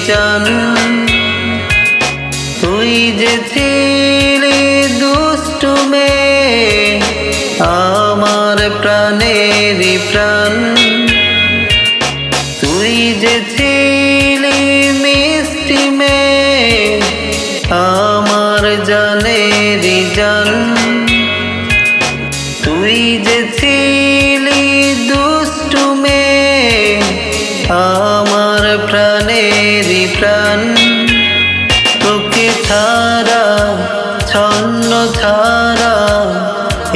জান তুই যে ছিলি দুষ্টু মেয়ে আমার প্রাণেরই প্রাণ তুই যে ছিলি মিষ্টি মেয়ে আমার জানেরই জান তুই যে ছিলি দুষ্টু মেয়ে আমার প্রাণেরই প্রাণ তোকে ছাড়া ছন্ন ছাড়া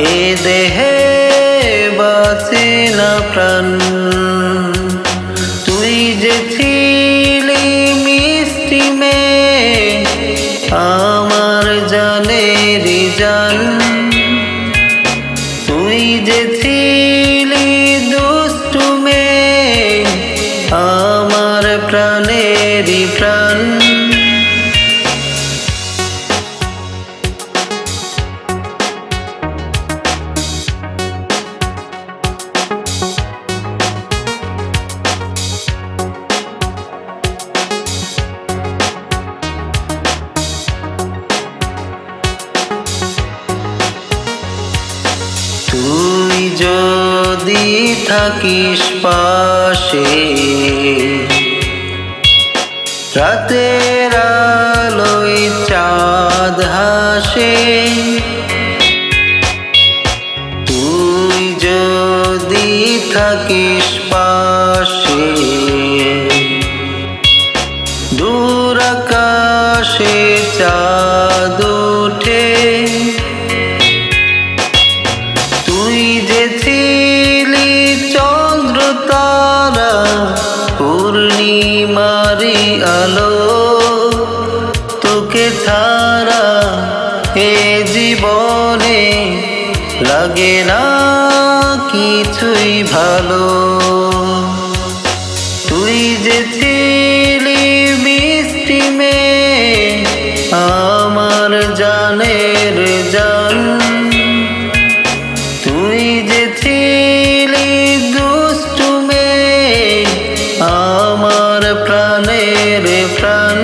এ দেহে বাঁচে না প্রাণ তুই যে ছিলি মিষ্টি মেয়ে আমার জানেরই জান তুই যে ছিলি দুষ্টু মেয়ে আমার প্রাণেরই প্রাণ তুই যদি থাকিস পাশে রাতের আলোয় চাঁদ হাসে তুই যদি থাকিস পাশে দূর আকাশে চাঁদ ওঠে তুই যে ছিলি চন্দ্র তারা পূর্ণিমারি আলো তোকে ছাড়া এ জীবনে লাগে না কিছুই ভালো তুই যে ছিলি মিষ্টি মেয়ে আমার জানের জান তুই যে ছিলি দুষ্টু মেয়ে আমার প্রাণের প্রাণ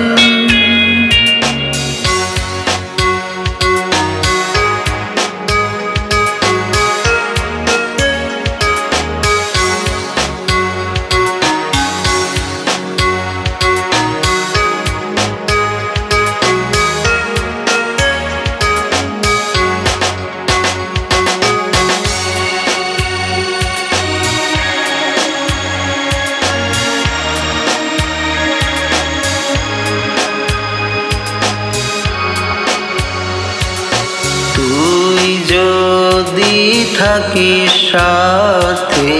তুই যদি থাকিস সাথে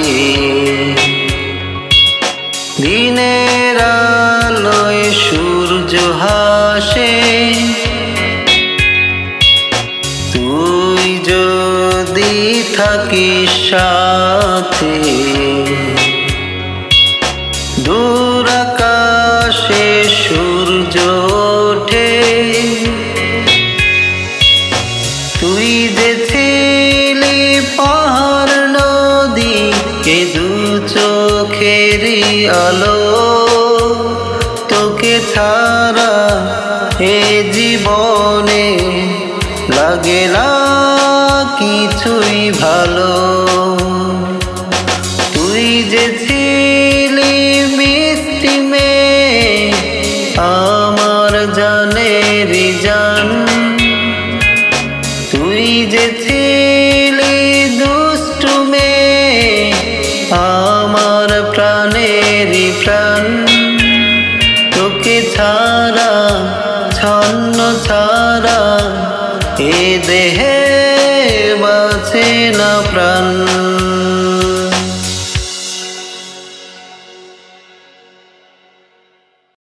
দিনের আলোয় সূর্য হাসে তুই যদি থাকিস সাথে দূর আকাশে সূর্য ওঠে তুই যে ছিলি পাহাড় নদী এ দু চোখেরই আলো তোকে ছাড়া এ জীবনে লাগে না কিছুই ভালো তুই যে ছিলি মিষ্টি মেয়ে আমার জানেরই জান তুই যে ছিলি দুষ্টু মেয়ে আমার প্রাণেরই প্রাণ তোকে ছাড়া ছন্ন ছাড়া এ দেহে